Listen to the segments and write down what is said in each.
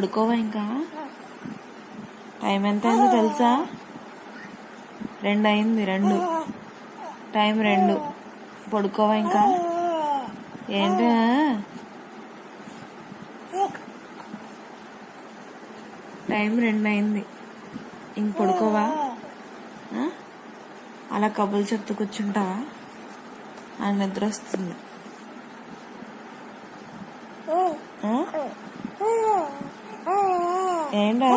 పడుకోవా ఇంకా? టైం ఎంత అయిందో తెలుసా? 2 అయింది. 2 టైం 2. పడుకోవా ఇంకా? ఏంటి? టైం 2 అయింది. ఇంక పడుకోవా? అలా కబుర్లు చెప్తూ కూర్చుంటావా? ఆ నిద్ర వస్తుంది. ఏంటా?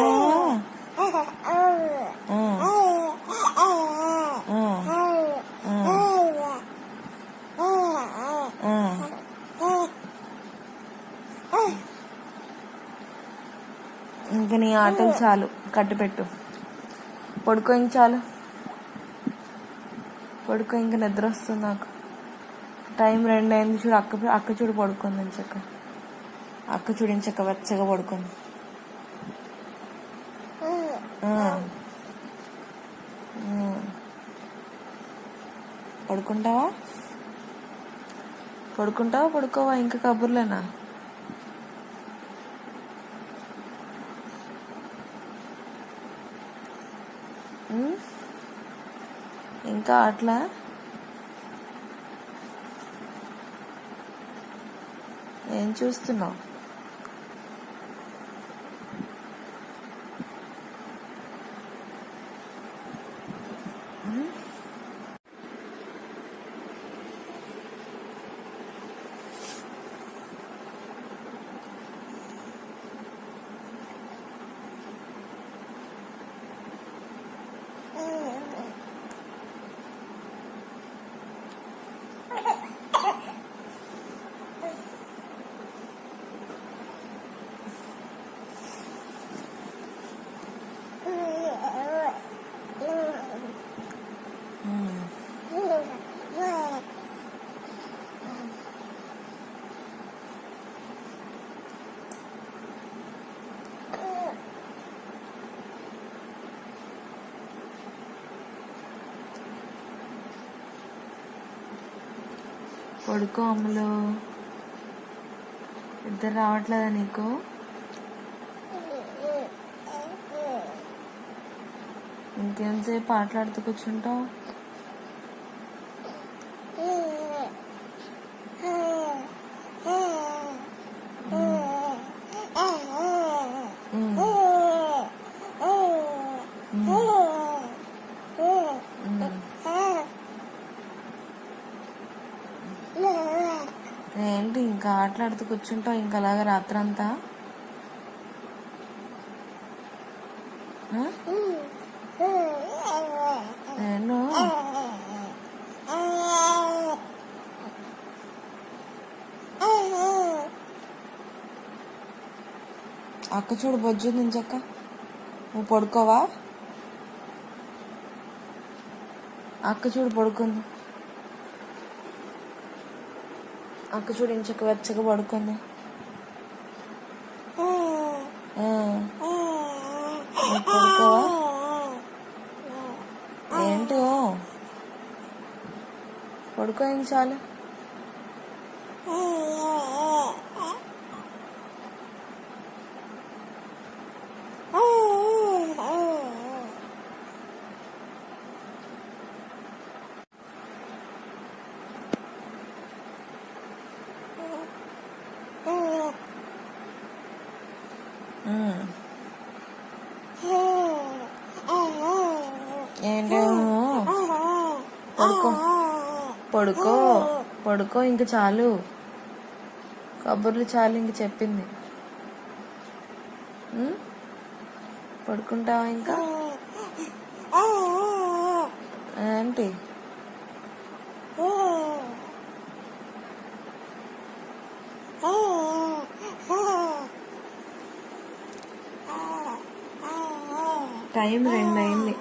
ఇంక నీ ఆటలు చాలు, కట్టిపెట్టు. పడుకో ఇంక చాలు, పడుకో. ఇంక నిద్ర వస్తుంది నాకు. టైం 2 అయింది. చూడు అక్క చూడు పడుకుంది ఇంచక్క. అక్క చూడించక్క వెచ్చగా పడుకుంది. పడుకుంటావా? పడుకోవా? ఇంకా కబుర్లేనా? ఇంకా అట్లా ఏం చూస్తున్నావు? పడుకో అమ్ములు. ఇద్దరు రావట్లేదా నీకు? ఇంకేంసేపు ఆటలాడుతూ కూర్చుంటావు? ఏంటి ఇంకా ఆటలాడుతూ కూర్చుంటావు ఇంకా అలాగా రాత్రంతా? నేను అక్క చూడు బొజ్జు దించక్క. నువ్వు పడుకోవా? అక్క చూడు పడుకుంది. అక్క చూడు ఇంచక్క వెచ్చగా పడుకుంది. పడుకోవా? ఏంటో పడుకో ఇంక చాలు. ఏంటో పడుకో ఇంక చాలు. కబుర్లు చాలు ఇంక చెప్పింది. పడుకుంటావా ఇంకా? ఏంటి? టైం 2 అయింది.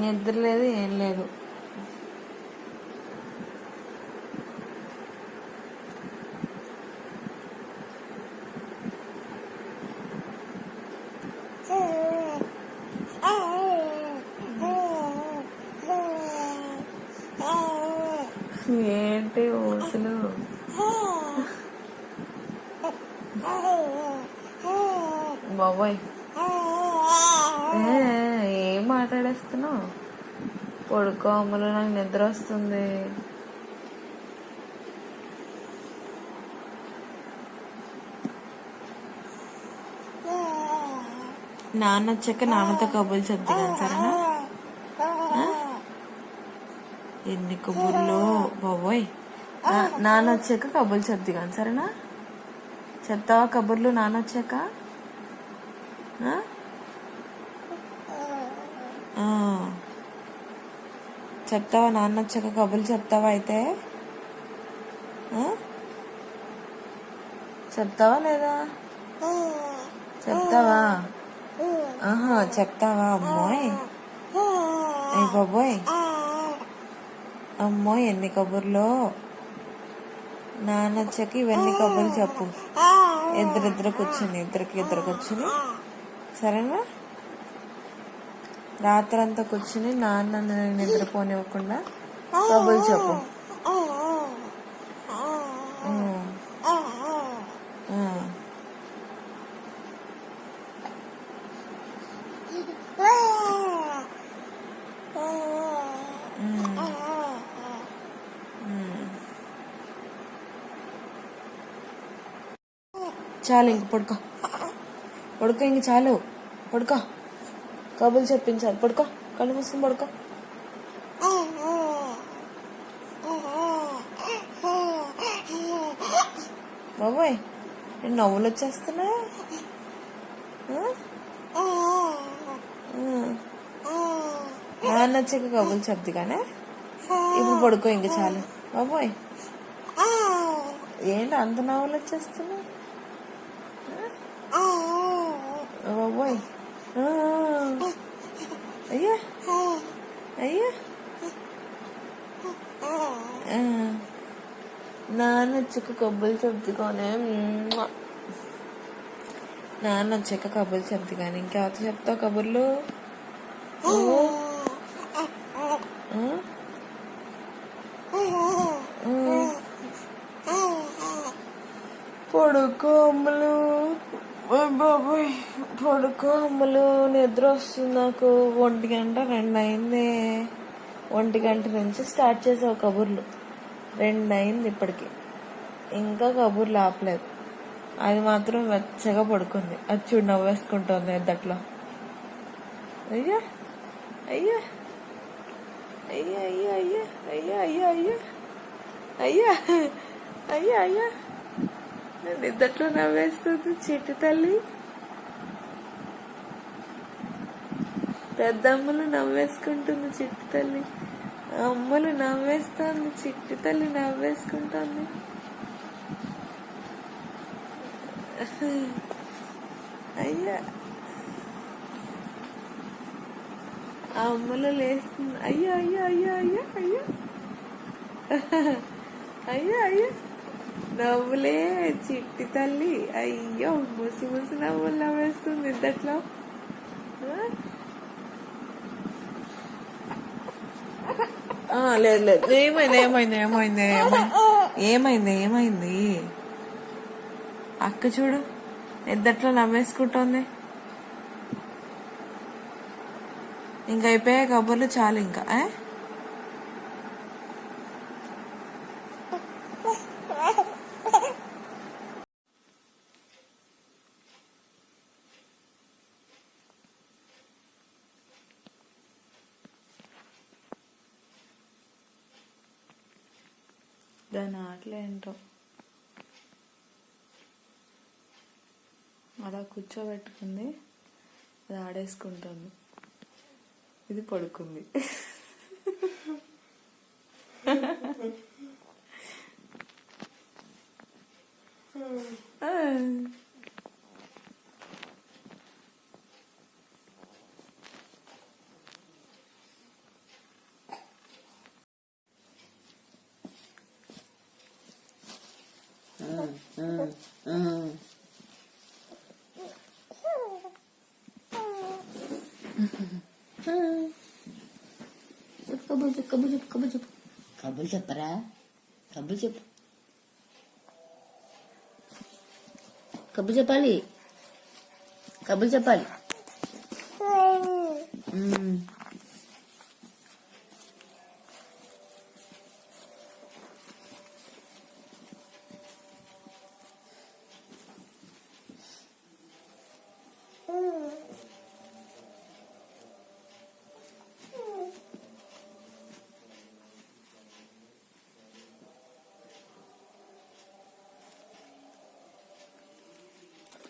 నిద్ర లేదు, ఏం లేదు. ఏంటి అసలు బాబోయ్ ఏం మాట్లాడేస్తున్నావు? పడుకో అమ్మలో, నాకు నిద్ర వస్తుంది. నాన్న వచ్చాక నాన్నతో కబుర్లు చెప్తాను సరేనా? ఎన్ని కబుర్లు బాబోయ్. నాన్న వచ్చాక కబుర్లు చెప్తాను సరేనా? చెప్తావా కబుర్లు నాన్న వచ్చాక? చెప్తావా నాన్న వచ్చాక కబుర్లు చెప్తావా? అయితే చెప్తావా లేదా? చెప్తావా? చెప్తావా? అమ్మోయ్ అయ్య బాబోయ్, అమ్మోయ్ ఎన్ని కబుర్లో. నాన్న వచ్చాక ఇవన్నీ కబుర్లు చెప్పు. ఇద్దరు కూర్చుని ఇద్దరు కూర్చుని సరేనా? రాత్రంతా కూర్చుని నాన్న నిద్రపోనివ్వకుండా కబుర్లు చెప్పు. చాలు ఇంక పడుకో ఇంక చాలు పడుకో. కబుర్లు చెప్పించాలి. పడుకో, కళ్ళు మూసుకుని పడుకో. బాబోయ్ నవ్వులు వచ్చేస్తున్నా. నాన్న వచ్చాక కబుర్లు చెప్ది కానీ ఇప్పుడు పడుకో ఇంక చాలు. బాబోయ్ ఏంటి అంత నవ్వులు వచ్చేస్తున్నా? బాబోయ్ అయ్యా అయ్యా. నాన్న వచ్చాక కబుర్లు చెప్తుకోనే. నాన్న వచ్చాక కబుర్లు చెప్తు కానీ ఇంకెవరితో చెప్తావు కబుర్లు? పడుకో అమ్మలు. బాబోయ్ పడుకో అమ్మలు, నిద్ర వస్తుంది నాకు. 1 గంట 2 అయింది. 1 గంట నుంచి స్టార్ట్ చేసావు కబుర్లు, 2 అయింది ఇప్పటికి. ఇంకా కబుర్లు ఆపలేదు. అది మాత్రం వెచ్చగా పడుకుంది. అది చూడు నవ్వేసుకుంటుంది ఎద్దట్లో. అయ్యా అయ్యా అయ్యా అయ్యా అయ్యా అయ్యా అయ్యా అయ్యా అయ్యా అయ్యా అయ్యా. నిద్దట్లో నవ్వేస్తుంది చిట్టి తల్లి. పెద్దమ్మలు నవ్వేసుకుంటుంది చిట్టి తల్లి. అమ్మలు నవ్వేస్తుంది, చిట్టి తల్లి నవ్వేసుకుంటుంది. అయ్యా అమ్మలు లేస్తుంది. అయ్యా అయ్యా అయ్యా అయ్యా అయ్యా అయ్యా అయ్యా. నవ్వులే చిట్టి తల్లి. అయ్యో ముసి ముసి నవ్వులు నవ్వేస్తుంది నిద్దట్లో. లేదు లేదు. ఏమైంది ఏమైంది ఏమైంది ఏమైంది ఏమైంది? అక్క చూడు నిద్దట్లో నవ్వేసుకుంటోంది. ఇంకా అయిపోయా కబుర్లు, చాలు ఇంకా. దాని ఆటలు ఏంటో అలా కూర్చోబెట్టుకుంది, అది ఆడేసుకుంటుంది, ఇది పడుకుంది. కబుర్లు చెప్పరా? కబుర్లు చెప్పు. కబులు చెప్పాలి, కబులు చెప్పాలి.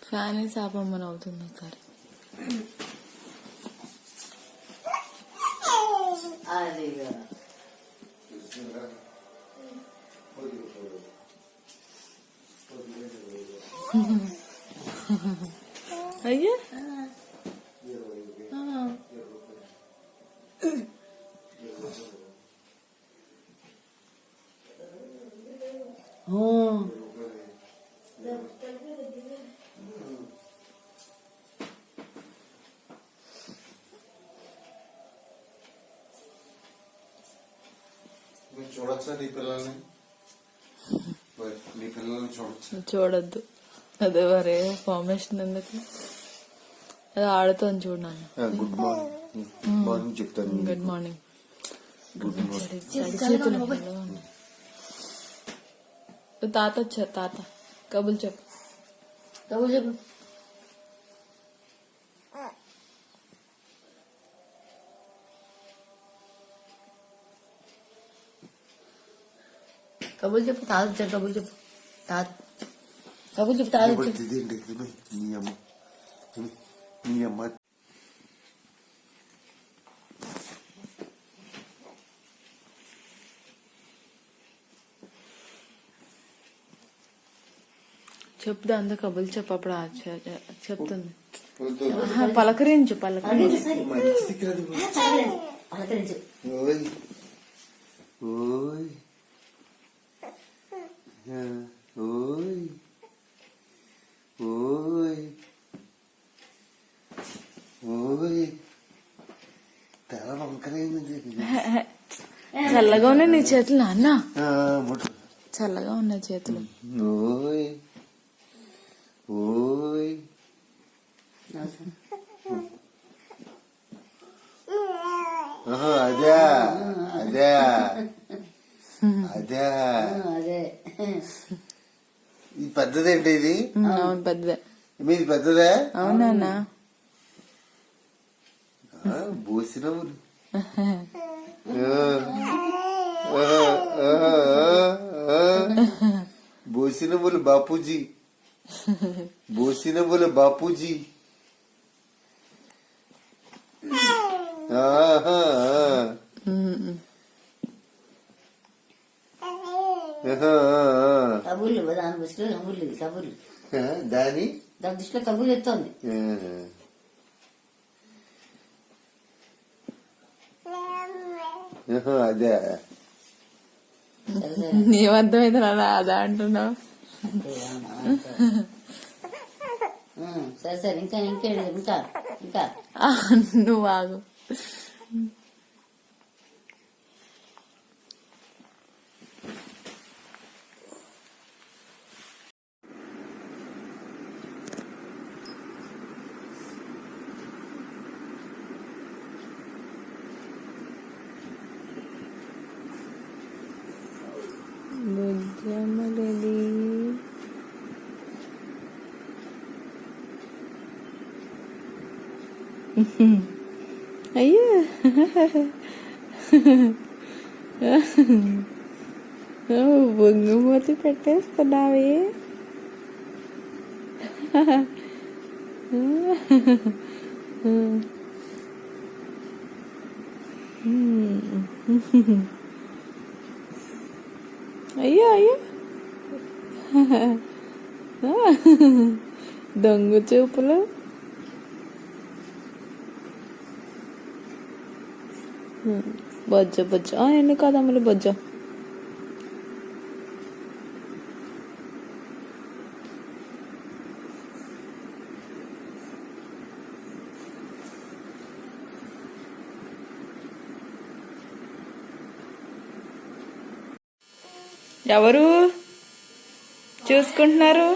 ఫ్యాన్ వేసి ఆపమ్మని అవుతుంది ఒకసారి. అయ్యా చూడొచ్చా నీ పిల్లల్ని? నీ పిల్లల్ని చూడొద్దు. అదే మరే ఫార్మేషన్ ఎందుకు? అది ఆడుతుంది చూడన్నాను. గుడ్ మార్నింగ్, మార్నింగ్ చెప్తాను. Good morning. Good morning. తాత వచ్చారు. తాత కబుల్ చెప్పు, కబులు చెప్పు. కబులు చెప్పు, తాత వచ్చారు. కబులు చెప్పు, తాత కబులు చెప్పు. తాత వచ్చారు. నీ అమ్మ, నీ అమ్మ. చెప్దా అంత కబుల్ చెప్పు. అప్పుడు చెప్తుంది. పలకరించు, పలకరించు. పలకరించు. ఓయ్ ఓయ్ ఓయ్ ఓయ్ ఓయ్. తల వంకరైంది. చల్లగా ఉన్నాయి నీ చేతులు నాన్న, చల్లగా ఉన్నాయి చేతులు. ఓయ్ ఓయ్. అదే అదే అదే అదే. ఇది పెద్దదేంటి? ఇది అవును పెద్దదే. మీది పెద్దదే? అవునా? బోసినవులు. బోసినవులు బాపూజీ, బోసినవులు బాపూజీ. కబుర్లు దాని దృష్టిలో కబుర్లు, కబుర్లు దాని దృష్టిలో కబుర్లు ఎత్తోంది. అదే నీవర్థమైంది నాన్న, అదా అంటున్నావు. సరే సరే, ఇంకా ఇంకా ఇంకా ఇంకా నువ్వు ఆగు. బుజ్జమ్మలది అయ్యో బొంగుమూతి పెట్టేస్తున్నావే. అయ్యో అయ్యో దొంగ చూపులు. బొజ్జ బొజ్జ ఎన్ని కాదమ్మలు బొజ్జ. ఎవరు చూసుకుంటున్నారు?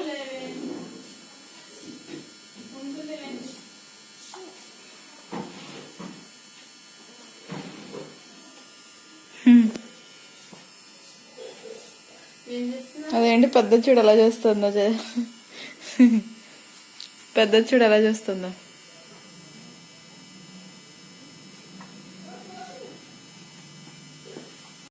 ఏంటి పెద్ద చూడు ఎలా చూస్తుందో పెద్ద చూడు ఎలా చూస్తుందో